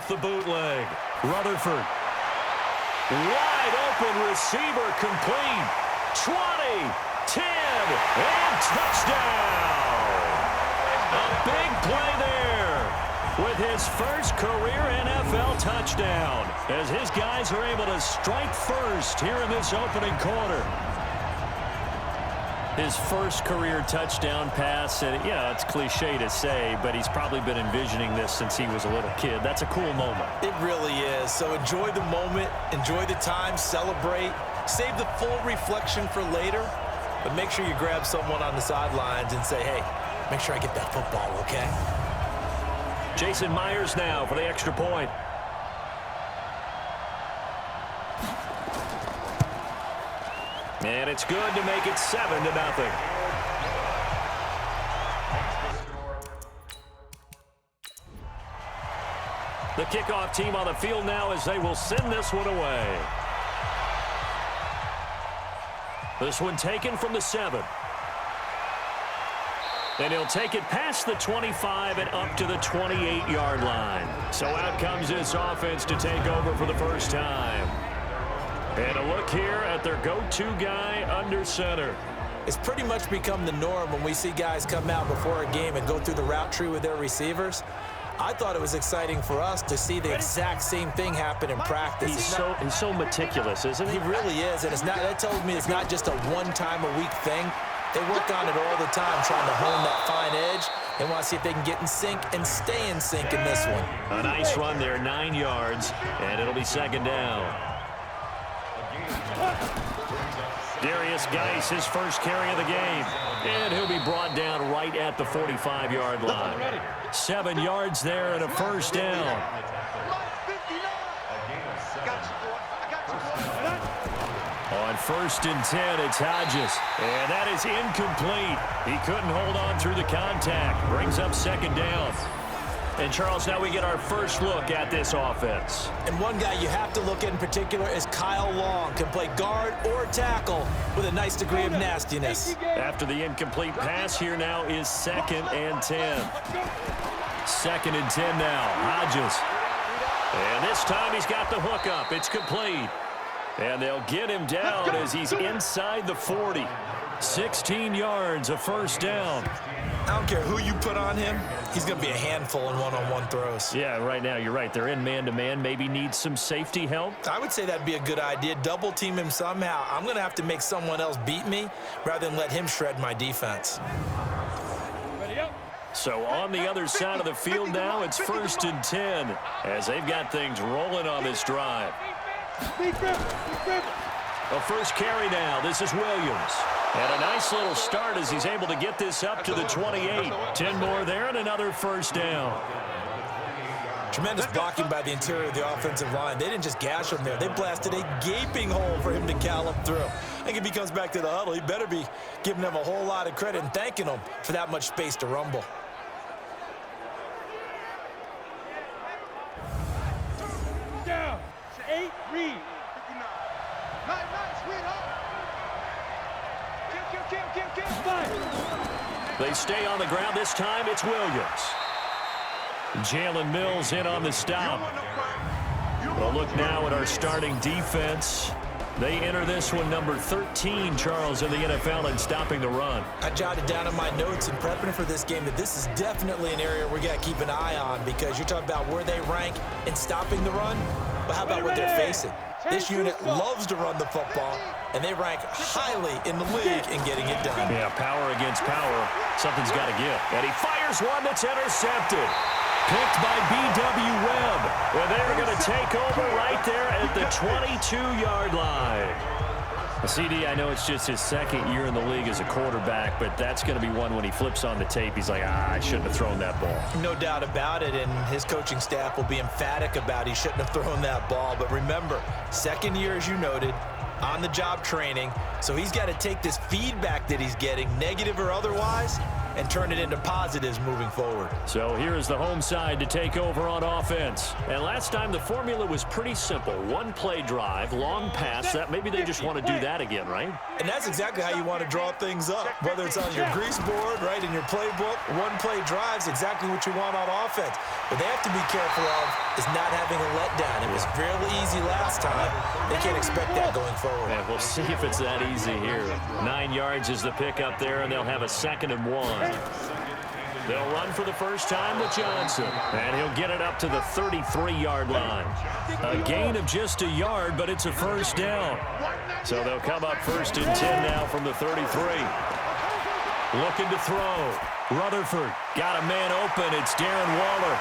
the bootleg. Rutherford. Wide open receiver complete. 20, 10, and touchdown. A big play there with his first career NFL touchdown as his guys are able to strike first here in this opening quarter. His first career touchdown pass, and yeah, it's cliche to say, but he's probably been envisioning this since he was a little kid. That's a cool moment. It really is. So enjoy the moment, enjoy the time, celebrate, save the full reflection for later, but make sure you grab someone on the sidelines and say, hey, make sure I get that football, okay? Jason Myers now for the extra point. And it's good to make it 7-0. The kickoff team on the field now as they will send this one away. This one taken from the 7. And he'll take it past the 25 and up to the 28-yard line. So out comes this offense to take over for the first time. And a look here at their go-to guy under center. It's pretty much become the norm when we see guys come out before a game and go through the route tree with their receivers. I thought it was exciting for us to see the exact same thing happen in practice. He's so meticulous, isn't he? He really is, and that tells me it's not just a one-time-a-week thing. They work on it all the time, trying to hone that fine edge. They want to see if they can get in sync and stay in sync in this one. A nice run there, 9 yards, and it'll be second down. Darius Geis, his first carry of the game. And he'll be brought down right at the 45-yard line. 7 yards there and a first down. On 1st and 10, it's Hodges. And that is incomplete. He couldn't hold on through the contact. Brings up second down. And, Charles, now we get our first look at this offense. And one guy you have to look at in particular is Kyle Long. Can play guard or tackle with a nice degree of nastiness. After the incomplete pass, here now is 2nd and 10. 2nd and 10 now. Hodges. And this time he's got the hook up. It's complete. And they'll get him down as he's inside the 40. 16 yards, a first down. I don't care who you put on him. He's going to be a handful in one-on-one throws. Yeah, right now you're right. They're in man-to-man. Maybe needs some safety help. I would say that'd be a good idea. Double team him somehow. I'm going to have to make someone else beat me rather than let him shred my defense. So on the other side of the field now, it's 1st and 10 as they've got things rolling on this drive. A first carry now. This is Williams. And a nice little start as he's able to get this up to the 28. 10 more there and another first down. Tremendous blocking by the interior of the offensive line. They didn't just gash him there. They blasted a gaping hole for him to gallop through. I think if he comes back to the huddle, he better be giving them a whole lot of credit and thanking them for that much space to rumble. Down. 8, read. They stay on the ground. This time it's Williams. Jalen Mills in on the stop. Well, look now at our starting defense. They enter this one number 13, Charles, in the NFL in stopping the run. I jotted down in my notes in prepping for this game that this is definitely an area we got to keep an eye on because you're talking about where they rank in stopping the run. But how about what they're facing? This unit loves to run the football, and they rank highly in the league in getting it done. Yeah, power against power. Something's got to give. And he fires one that's intercepted. Picked by B.W. Webb. And they're going to take over right there at the 22-yard line. CD, I know it's just his second year in the league as a quarterback, but that's going to be one when he flips on the tape. He's like, I shouldn't have thrown that ball. No doubt about it, and his coaching staff will be emphatic about he shouldn't have thrown that ball. But remember, second year, as you noted, on-the-job training, so he's got to take this feedback that he's getting, negative or otherwise, and turn it into positives moving forward. So here is the home side to take over on offense. And last time the formula was pretty simple. One play drive, long pass. That maybe they just want to do that again, right? And that's exactly how you want to draw things up. Whether it's on your grease board, right, in your playbook, one play drives exactly what you want on offense. What they have to be careful of is not having a letdown. It was really easy last time. They can't expect that going forward. Yeah, we'll see if it's that easy here. 9 yards is the pickup there, and they'll have a 2nd and 1. They'll run for the first time with Johnson, and he'll get it up to the 33-yard line. A gain of just a yard, but it's a first down. So they'll come up 1st and 10 now from the 33. Looking to throw. Rutherford got a man open. It's Darren Waller.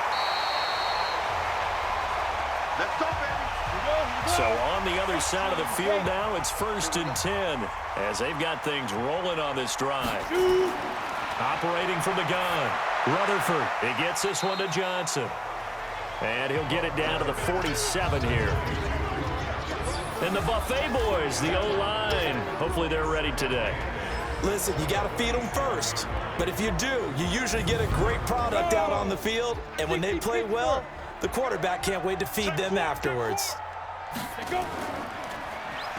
Let's go, baby. So on the other side of the field now, it's 1st and 10 as they've got things rolling on this drive. Operating from the gun. Rutherford, he gets this one to Johnson. And he'll get it down to the 47 here. And the Buffet boys, the O-line, hopefully they're ready today. Listen, you got to feed them first. But if you do, you usually get a great product out on the field. And when they play well, the quarterback can't wait to feed them afterwards.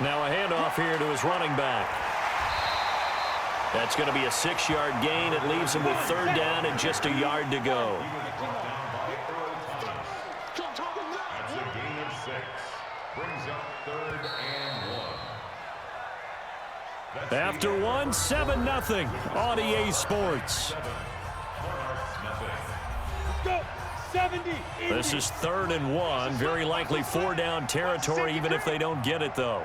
Now a handoff here to his running back. That's going to be a 6-yard gain. It leaves him with 3rd down and just a yard to go. That's a gain of 6. Brings up 3rd and 1. After 1, 7-0 on EA Sports. Go. 70. This is 3rd and 1. Very likely 4-down territory, even if they don't get it, though.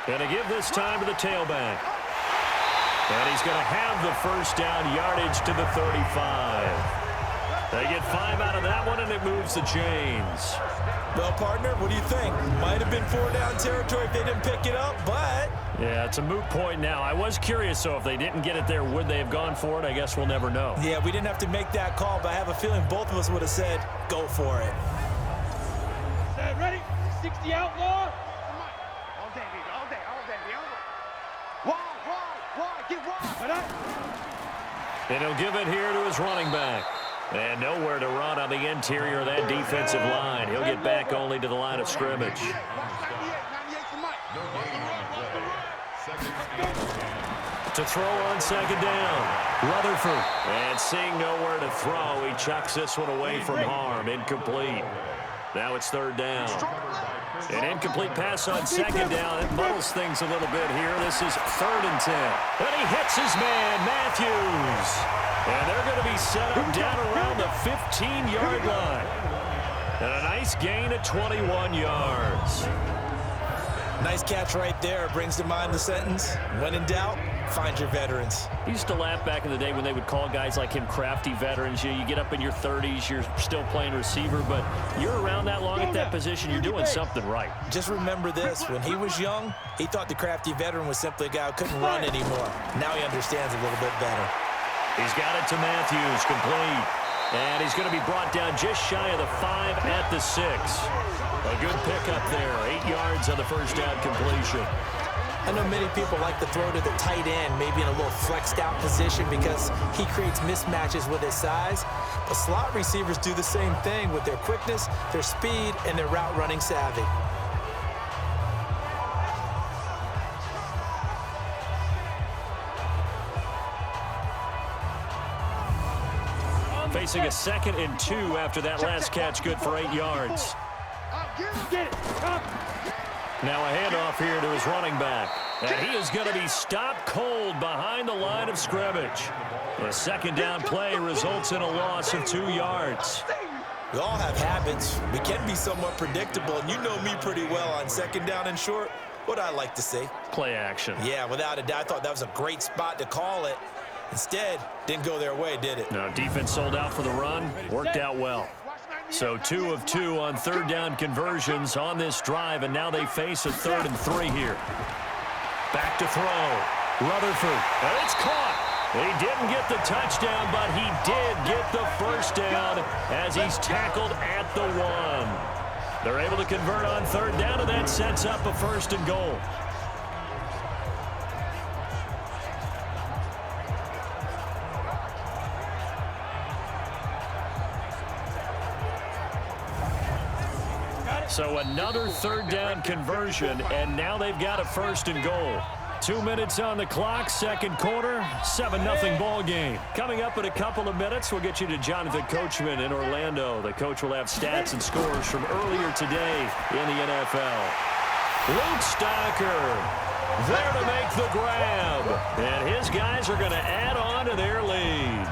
Going to give this time to the tailback. And he's going to have the 1st down, yardage to the 35. They get 5 out of that one, and it moves the chains. Well, partner, what do you think? Might have been 4-down territory if they didn't pick it up, but... Yeah, it's a moot point now. I was curious, so if they didn't get it there, would they have gone for it? I guess we'll never know. Yeah, we didn't have to make that call, but I have a feeling both of us would have said, go for it. Ready? 60 outlaw. And he'll give it here to his running back. And nowhere to run on the interior of that defensive line. He'll get back only to the line of scrimmage. To throw on 2nd down. Rutherford. And seeing nowhere to throw, he chucks this one away from harm. Incomplete. Now it's 3rd down. An incomplete pass on 2nd down. It muddles things a little bit here. This is 3rd and 10. And he hits his man, Matthews. And they're going to be set up down around the 15-yard line. And a nice gain of 21 yards. Nice catch right there. Brings to mind the sentence, when in doubt, find your veterans. I used to laugh back in the day when they would call guys like him crafty veterans. You get up in your 30s, you're still playing receiver, but you're around that long at that position, you're doing something right. Just remember this. When he was young, he thought the crafty veteran was simply a guy who couldn't run anymore. Now he understands a little bit better. He's got it to Matthews, complete. And he's going to be brought down just shy of the 5 at the 6. A good pickup there. 8 yards on the 1st down completion. I know many people like to throw to the tight end, maybe in a little flexed out position because he creates mismatches with his size. But slot receivers do the same thing with their quickness, their speed, and their route running savvy. Facing a 2nd and 2 after that last catch, good for 8 yards. Get it. Now a handoff here to his running back. And he is going to be stopped cold behind the line of scrimmage. A 2nd down play results in a loss of 2 yards. We all have habits. We can be somewhat predictable, and you know me pretty well on 2nd down and short. What I like to see. Play action. Yeah, without a doubt, I thought that was a great spot to call it. Instead, didn't go their way, did it? No, defense sold out for the run. Worked out well. So 2 of 2 on 3rd down conversions on this drive, and now they face a 3rd and 3 here. Back to throw. Rutherford. And it's caught. He didn't get the touchdown, but he did get the 1st down as he's tackled at the 1. They're able to convert on 3rd down, and that sets up a 1st and goal. So another third down conversion, and now they've got a 1st and goal. 2 minutes on the clock, second quarter, 7-0 ball game. Coming up in a couple of minutes, we'll get you to Jonathan Coachman in Orlando. The coach will have stats and scores from earlier today in the NFL. Luke Stocker there to make the grab, and his guys are going to add on to their lead.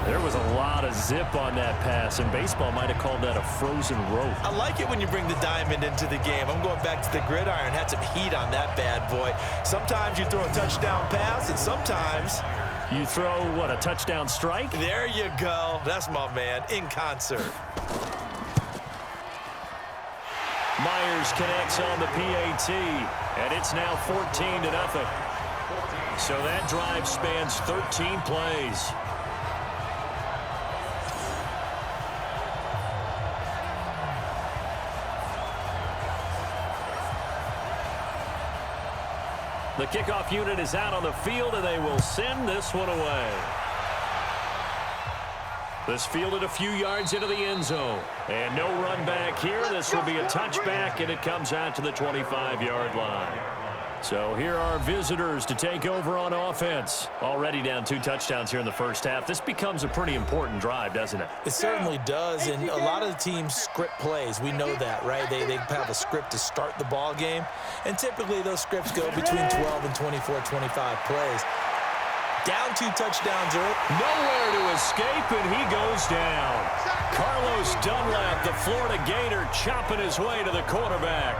There was a lot of zip on that pass, and baseball might have called that a frozen rope. I like it when you bring the diamond into the game. I'm going back to the gridiron. Had some heat on that bad boy. Sometimes you throw a touchdown pass, and sometimes you throw, what, a touchdown strike? There you go. That's my man, in concert. Myers connects on the PAT, and it's now 14-0. So that drive spans 13 plays. The kickoff unit is out on the field, and they will send this one away. This fielded a few yards into the end zone. And no run back here. This will be a touchback, and it comes out to the 25-yard line. So here are visitors to take over on offense. Already down 2 touchdowns here in the first half. This becomes a pretty important drive, doesn't it? It certainly does, and a lot of the teams script plays. We know that, right? They have a script to start the ball game, and typically those scripts go between 12 and 24, 25 plays. Down 2 touchdowns early. Nowhere to escape, and he goes down. Carlos Dunlap, the Florida Gator, chopping his way to the quarterback.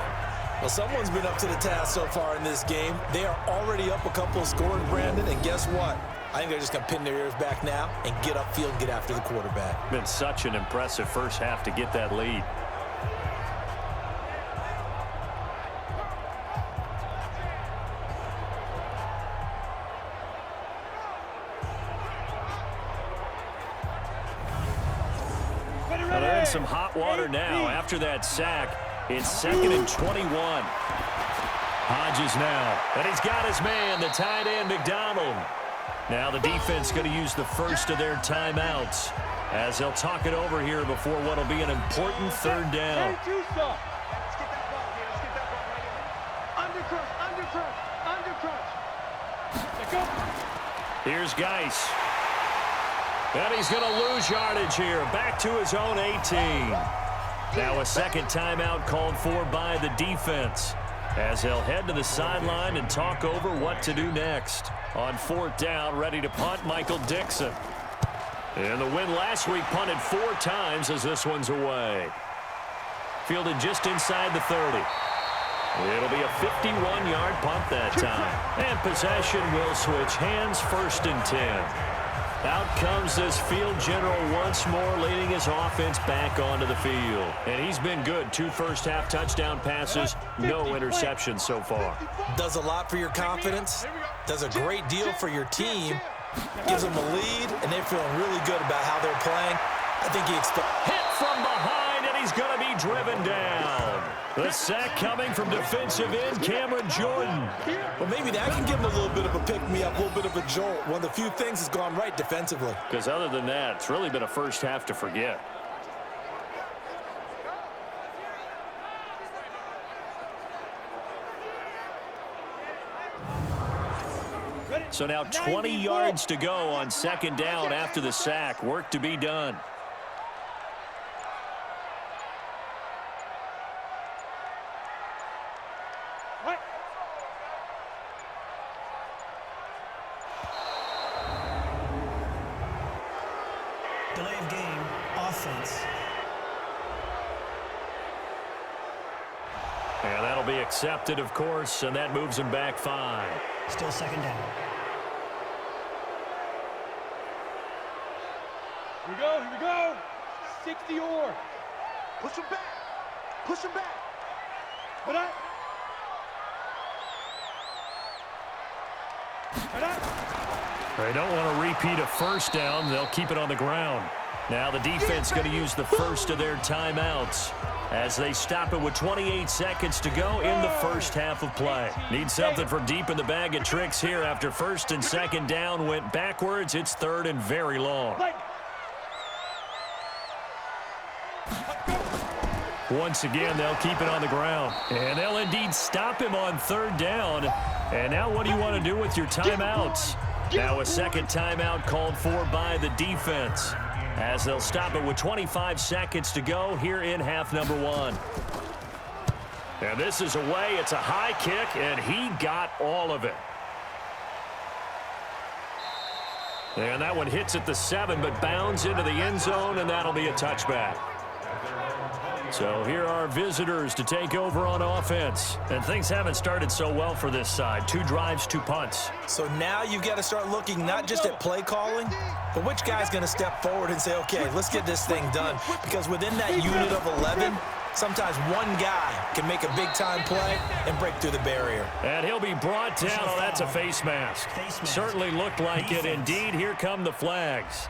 Well, someone's been up to the task so far in this game. They are already up a couple of scores, Brandon, and guess what? I think they're just going to pin their ears back now and get upfield and get after the quarterback. Been such an impressive first half to get that lead. Well, they're in some hot water now after that sack. It's 2nd and 21. Hodges now. And he's got his man, the tight end, McDonald. Now the defense going to use the first of their timeouts as they'll talk it over here before what will be an important third down. Here's Geis. And he's going to lose yardage here. Back to his own 18. Now a second timeout called for by the defense as they'll head to the sideline and talk over what to do next. On 4th down, ready to punt, Michael Dixon. And the win last week punted 4 times as this one's away. Fielded just inside the 30. It'll be a 51-yard punt that time. And possession will switch hands, 1st and 10. Out comes this field general once more, leading his offense back onto the field. And he's been good. 2 first-half touchdown passes, no interceptions so far. Does a lot for your confidence. Does a great deal for your team. Gives them a lead, and they're feeling really good about how they're playing. I think he expects... Hit from behind, and he's going to be driven down. The sack coming from defensive end Cameron Jordan. Well, maybe that can give him a little bit of a pick-me-up, a little bit of a jolt. One of the few things that's gone right defensively. Because other than that, it's really been a first half to forget. So now 20 yards to go on 2nd down after the sack. Work to be done. Delay of game, offense. And that'll be accepted, of course, and that moves him back 5. Still 2nd down. Here we go. 60 or. Push him back. Push him back. Put up. They don't want to repeat a first down. They'll keep it on the ground. Now the defense going to use the first of their timeouts as they stop it with 28 seconds to go in the first half of play. Need something for deep in the bag of tricks here after 1st and 2nd down went backwards. It's 3rd and very long. Once again, they'll keep it on the ground. And they'll indeed stop him on third down. And now what do you want to do with your timeouts? Now a second timeout called for by the defense, as they'll stop it with 25 seconds to go here in half number one. And this is away. It's a high kick, and he got all of it. And that one hits at the 7, but bounds into the end zone, and that'll be a touchback. So here are visitors to take over on offense. And things haven't started so well for this side. 2 drives, 2 punts. So now you've got to start looking not just at play calling, but which guy's going to step forward and say, okay, let's get this thing done. Because within that unit of 11, sometimes one guy can make a big-time play and break through the barrier. And he'll be brought down. Oh, that's a face mask. Certainly looked like it. Indeed, here come the flags.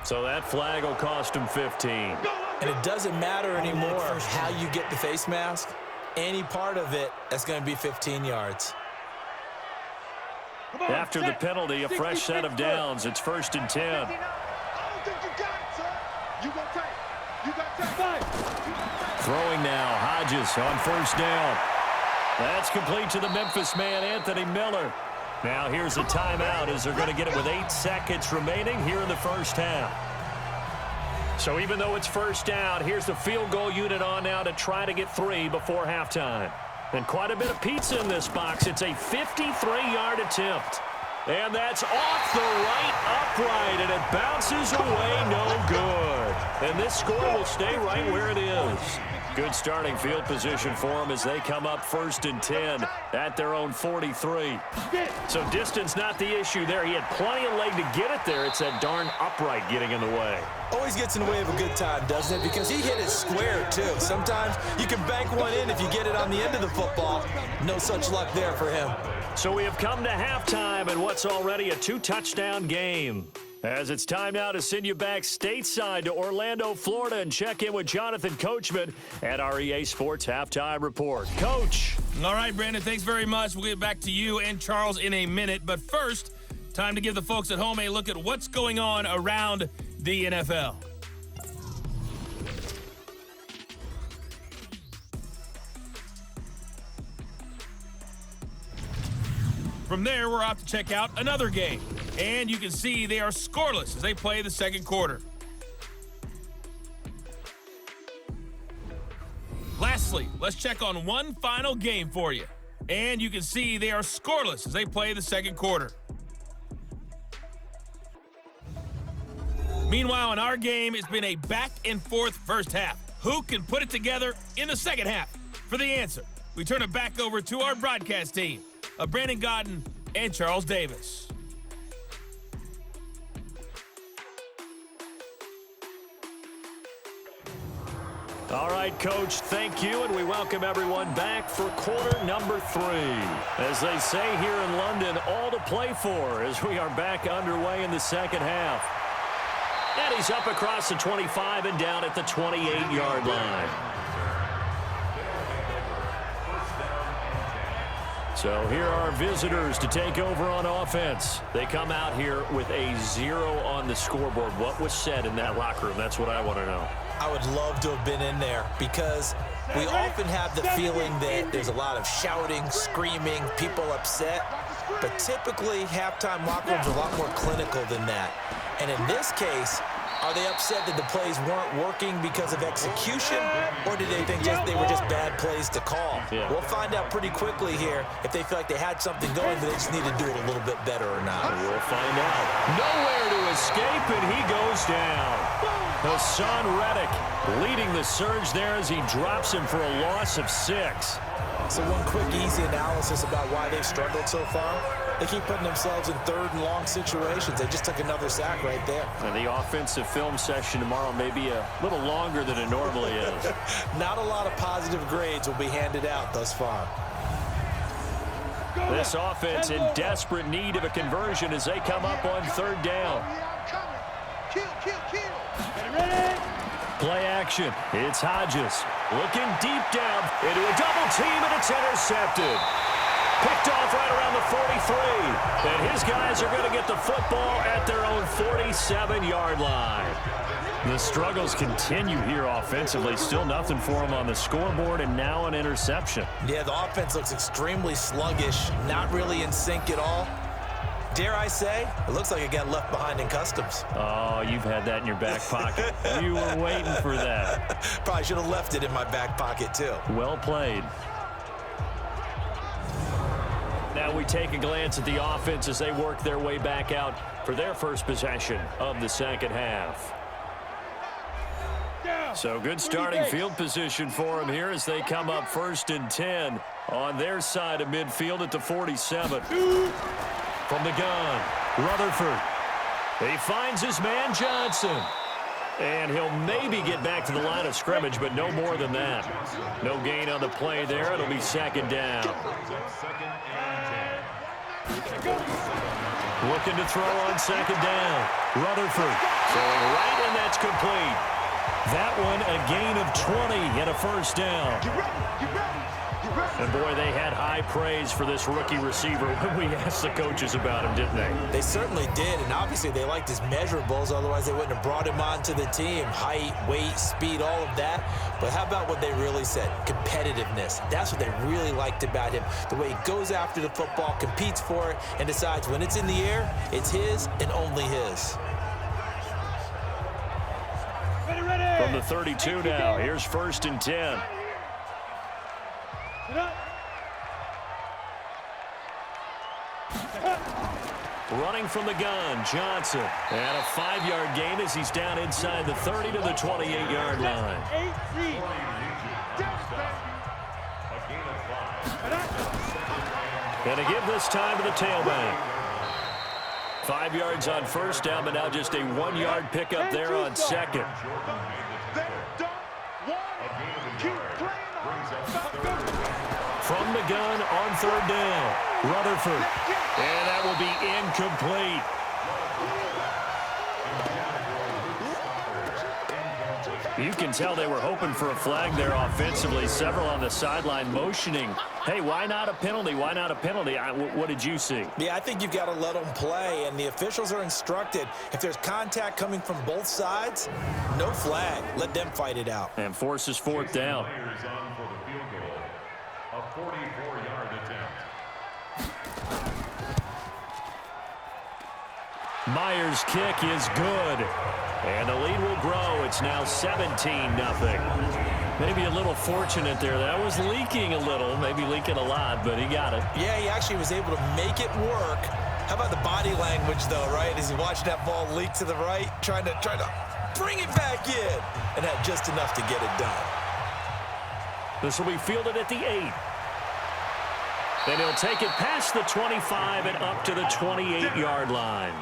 So that flag will cost him 15. And it doesn't matter anymore how you get the face mask. Any part of it, that's going to be 15 yards. After the penalty, a fresh set of downs. It's 1st and 10. I don't think you got it, sir. You got time. You got time. Throwing now, Hodges on 1st down. That's complete to the Memphis man, Anthony Miller. Now here's a timeout as they're going to get it with 8 seconds remaining here in the first half. So even though it's 1st down, here's the field goal unit on now to try to get 3 before halftime. And quite a bit of pizza in this box. It's a 53-yard attempt. And that's off the right upright, and it bounces away no good. And this score will stay right where it is. Good starting field position for them as they come up 1st and 10 at their own 43. So distance not the issue there. He had plenty of leg to get it there. It's that darn upright getting in the way. Always gets in the way of a good time, doesn't it? Because he hit it square, too. Sometimes you can bank one in if you get it on the end of the football. No such luck there for him. So we have come to halftime in what's already a 2-touchdown game. As it's time now to send you back stateside to Orlando, Florida, and check in with Jonathan Coachman at our EA Sports Halftime Report. Coach. All right, Brandon, thanks very much. We'll get back to you and Charles in a minute. But first, time to give the folks at home a look at what's going on around the NFL. From there, we're off to check out another game. And you can see they are scoreless as they play the second quarter. Lastly, let's check on one final game for you. And you can see they are scoreless as they play the second quarter. Meanwhile, in our game, it's been a back-and-forth first half. Who can put it together in the second half? For the answer, we turn it back over to our broadcast team of Brandon Gaudin and Charles Davis. All right, Coach, thank you, and we welcome everyone back for quarter number 3. As they say here in London, all to play for as we are back underway in the second half. And he's up across the 25 and down at the 28-yard line. So here are visitors to take over on offense. They come out here with a 0 on the scoreboard. What was said in that locker room? That's what I want to know. I would love to have been in there because we often have the feeling that there's a lot of shouting, screaming, people upset. But typically, halftime locker rooms are a lot more clinical than that. And in this case, are they upset that the plays weren't working because of execution, or did they think they were just bad plays to call? Yeah. We'll find out pretty quickly here if they feel like they had something going, but they just need to do it a little bit better or not. We'll find out. Nowhere to escape, and he goes down. Hassan Reddick leading the surge there as he drops him for a loss of 6. So one quick, easy analysis about why they've struggled so far. They keep putting themselves in third and long situations. They just took another sack right there. And the offensive film session tomorrow may be a little longer than it normally is. Not a lot of positive grades will be handed out thus far. This offense in desperate need of a conversion as they come up on third down. Kill. Play action. It's Hodges looking deep down into a double team, and it's intercepted. Picked off right around the 43. And his guys are going to get the football at their own 47-yard line. The struggles continue here offensively. Still nothing for them on the scoreboard, and now an interception. Yeah, the offense looks extremely sluggish, not really in sync at all. Dare I say, it looks like it got left behind in customs. Oh, you've had that in your back pocket. You were waiting for that. Probably should have left it in my back pocket, too. Well played. Now we take a glance at the offense as they work their way back out for their first possession of the second half. So good starting field position for them here as they come up 1st and 10 on their side of midfield at the 47. From the gun, Rutherford. He finds his man Johnson. And he'll maybe get back to the line of scrimmage, but no more than that. No gain on the play there. It'll be 2nd down. Looking to throw on 2nd down. Rutherford throwing right, and that's complete. That one a gain of 20 and a 1st down. And, boy, they had high praise for this rookie receiver when we asked the coaches about him, didn't they? They certainly did, and obviously they liked his measurables. Otherwise, they wouldn't have brought him onto the team. Height, weight, speed, all of that. But how about what they really said? Competitiveness. That's what they really liked about him. The way he goes after the football, competes for it, and decides when it's in the air, it's his and only his. From the 32 now, here's 1st and 10. Running from the gun, Johnson. And a 5-yard gain as he's down inside the 30 to the 28-yard line. And to give this time to the tailback. 5 yards on 1st down, but now just a 1-yard pickup there on 2nd. From the gun on 3rd down, Rutherford. And that will be incomplete. You can tell they were hoping for a flag there offensively. Several on the sideline motioning. Hey, why not a penalty? Why not a penalty? What did you see? Yeah, I think you've got to let them play, and the officials are instructed. If there's contact coming from both sides, no flag. Let them fight it out. And forces 4th down. A 44-yard attempt. Myers' kick is good. And the lead will grow. It's now 17-0. Maybe a little fortunate there. That was leaking a little, maybe leaking a lot, but he got it. Yeah, he actually was able to make it work. How about the body language, though, right? As he watched that ball leak to the right, trying to bring it back in, and had just enough to get it done. This will be fielded at the 8. Then he'll take it past the 25 and up to the 28-yard line.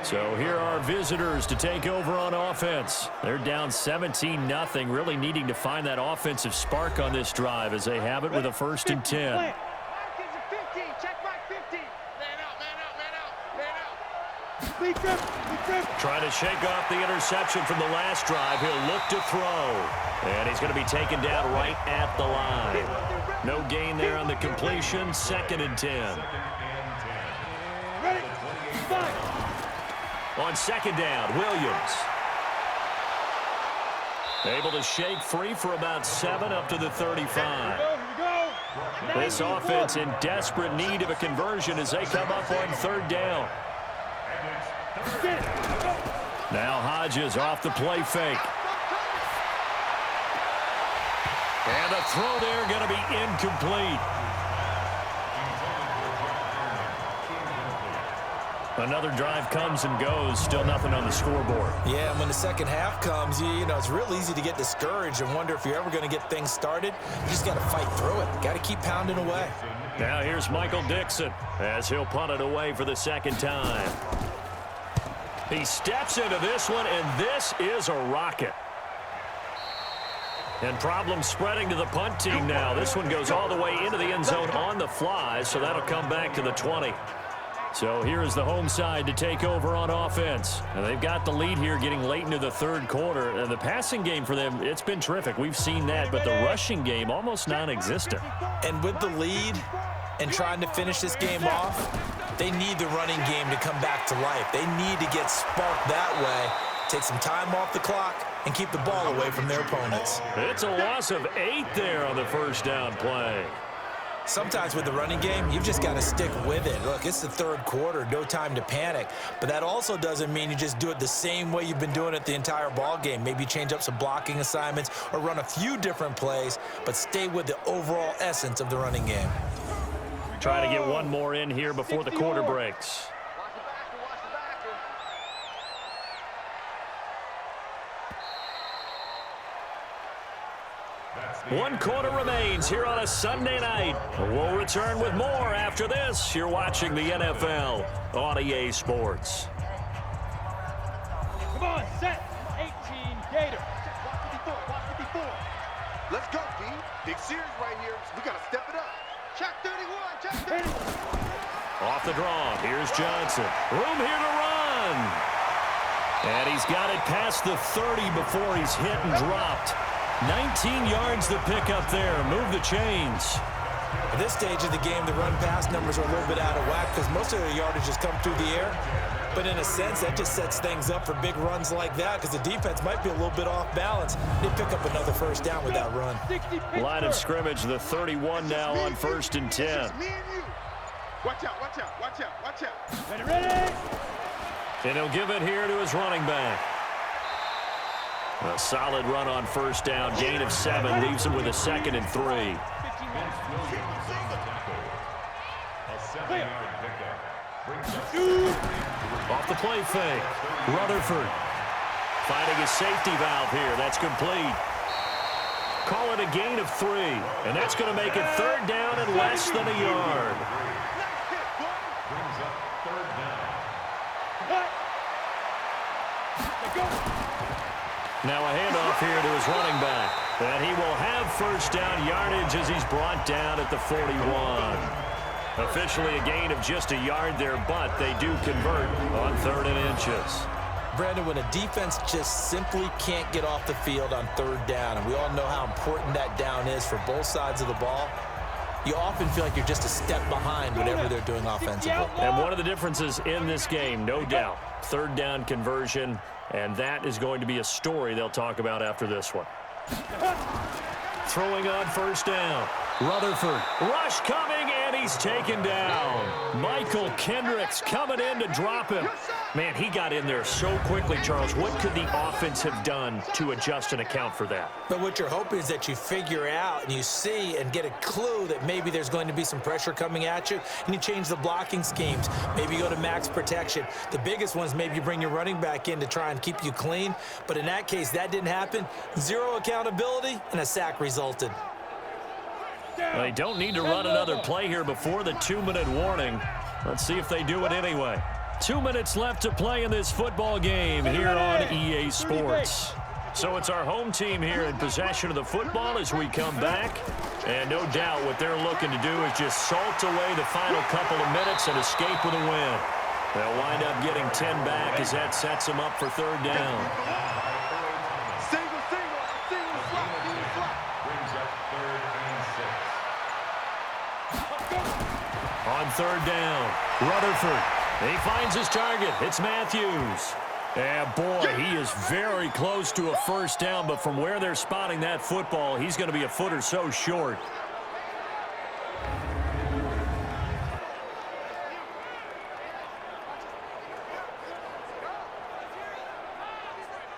So here are visitors to take over on offense. They're down 17-0, really needing to find that offensive spark on this drive as they have it with a 1st and 10. Trying to shake off the interception from the last drive. He'll look to throw. And he's going to be taken down right at the line. No gain there on the completion. 2nd and 10. On 2nd down, Williams. Able to shake free for about 7 up to the 35. This offense in desperate need of a conversion as they come up on 3rd down. Now Hodges off the play fake. And the throw there going to be incomplete. Another drive comes and goes. Still nothing on the scoreboard. Yeah, and when the second half comes, you know, it's real easy to get discouraged and wonder if you're ever going to get things started. You just got to fight through it. Got to keep pounding away. Now here's Michael Dixon as he'll punt it away for the 2nd time. He steps into this one, and this is a rocket. And problems spreading to the punt team now. This one goes all the way into the end zone on the fly, so that'll come back to the 20. So here is the home side to take over on offense. And they've got the lead here getting late into the third quarter. And the passing game for them, it's been terrific. We've seen that, but the rushing game almost non-existent. And with the lead and trying to finish this game off, they need the running game to come back to life. They need to get sparked that way, take some time off the clock, and keep the ball away from their opponents. It's a loss of 8 there on the first down play. Sometimes with the running game, you've just got to stick with it. Look, it's the third quarter, no time to panic. But that also doesn't mean you just do it the same way you've been doing it the entire ball game. Maybe change up some blocking assignments or run a few different plays, but stay with the overall essence of the running game. Trying to get one more in here before the quarter breaks. One quarter remains here on a Sunday night. We'll return with more after this. You're watching the NFL on EA Sports. Come on, set. 18, Gator. Watch it before. Let's go, D. Big series right here. We got to step it up. Check 31. Check 30. Off the draw. Here's Johnson. Room here to run. And he's got it past the 30 before he's hit and dropped. 19 yards to pick up there. Move the chains. At this stage of the game, the run-pass numbers are a little bit out of whack because most of the yardage has come through the air. But in a sense, that just sets things up for big runs like that because the defense might be a little bit off balance. They pick up another first down with that run. Line of scrimmage, the 31 now on 1st and 10. Watch out, watch out, watch out, watch out. Ready. And he'll give it here to his running back. A solid run on first down. Gain of 7 leaves him with a 2nd and 3. Off the play fake. Rutherford finding his safety valve here. That's complete. Call it a gain of 3. And that's going to make it 3rd down and less than a yard. Brings up 3rd down. Now a handoff here to his running back. And he will have first down yardage as he's brought down at the 41. Officially a gain of just a yard there, but they do convert on 3rd and inches. Brandon, when a defense just simply can't get off the field on 3rd down, and we all know how important that down is for both sides of the ball, you often feel like you're just a step behind whatever they're doing offensively. And one of the differences in this game, no doubt, 3rd down conversion, and that is going to be a story they'll talk about after this one. Throwing on first down. Rutherford. Rush coming, and he's taken down. Michael Kendricks coming in to drop him. Man, he got in there so quickly, Charles. What could the offense have done to adjust and account for that? But what you're hoping is that you figure out and you see and get a clue that maybe there's going to be some pressure coming at you, and you change the blocking schemes. Maybe you go to max protection. The biggest one is maybe you bring your running back in to try and keep you clean. But in that case, that didn't happen. 0 accountability, and a sack resulted. They don't need to run another play here before the 2-minute warning. Let's see if they do it anyway. 2 minutes left to play in this football game here on EA Sports. So it's our home team here in possession of the football as we come back. And no doubt what they're looking to do is just salt away the final couple of minutes and escape with a win. They'll wind up getting 10 back as that sets them up for 3rd down. Single, slot. Brings up 3rd and 6. On 3rd down, Rutherford. He finds his target. It's Matthews. And boy, he is very close to a first down, but from where they're spotting that football, he's going to be a foot or so short.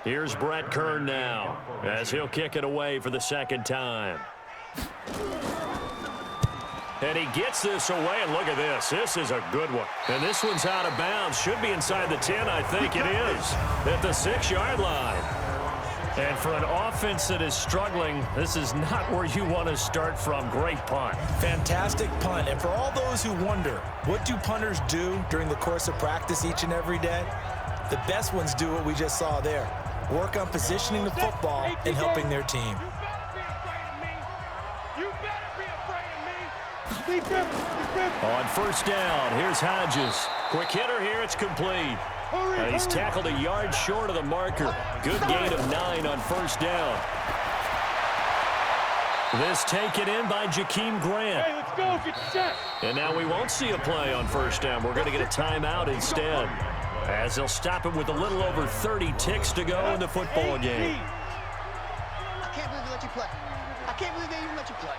Here's Brett Kern now as he'll kick it away for the 2nd time. And he gets this away, and look at this. This is a good one. And this one's out of bounds. Should be inside the 10, I think it is, at the 6-yard line. And for an offense that is struggling, this is not where you want to start from. Great punt. Fantastic punt. And for all those who wonder, what do punters do during the course of practice each and every day? The best ones do what we just saw there. Work on positioning the football and helping their team. On first down, here's Hodges. Quick hitter here. It's complete. He's tackled a yard short of the marker. Good gain of 9 on first down. This taken in by Jakeem Grant. Hey, let's go. Get set. And now we won't see a play on first down. We're going to get a timeout instead, as they'll stop it with a little over 30 ticks to go in the football game. I can't believe they let you play. I can't believe they even let you play.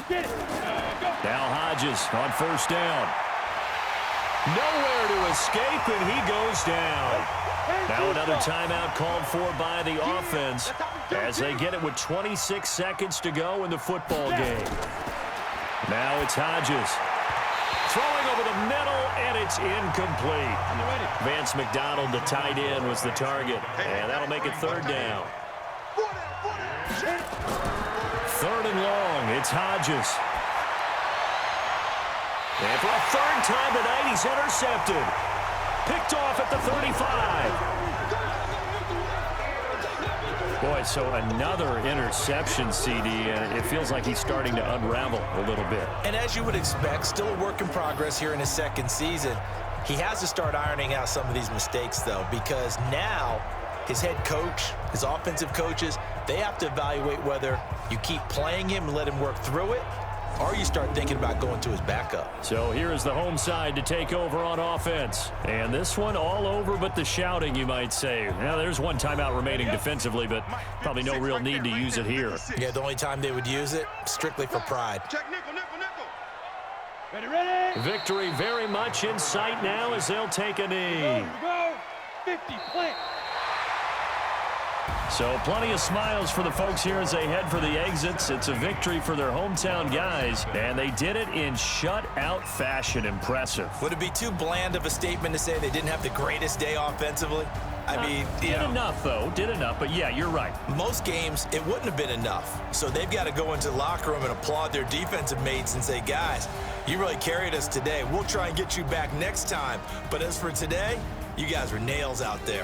Get it. Go. Now Hodges on first down. Nowhere to escape, and he goes down. Now another timeout called for by the offense as they get it with 26 seconds to go in the football game. Now it's Hodges. Throwing over the middle, and it's incomplete. Vance McDonald, the tight end, was the target, and that'll make it third down. Third and long, it's Hodges. And for a third time tonight, he's intercepted. Picked off at the 35. Boy, so another interception, CD, and it feels like he's starting to unravel a little bit. And as you would expect, still a work in progress here in his second season. He has to start ironing out some of these mistakes, though, because now his head coach, his offensive coaches, they have to evaluate whether you keep playing him and let him work through it, or you start thinking about going to his backup. So here is the home side to take over on offense. And this one all over but the shouting, you might say. Now, there's one timeout remaining defensively, but probably no real need to use it here. Yeah, the only time they would use it, strictly for pride. Check nickel, nickel, nickel. Ready, ready. Victory very much in sight now as they'll take a knee. Here we go. 50, plant. So plenty of smiles for the folks here as they head for the exits. It's a victory for their hometown guys, and they did it in shutout fashion. Impressive. Would it be too bland of a statement to say they didn't have the greatest day offensively? I mean, did enough, though. Did enough, but yeah, you're right. Most games, it wouldn't have been enough. So they've got to go into the locker room and applaud their defensive mates and say, guys, you really carried us today. We'll try and get you back next time. But as for today, you guys were nails out there.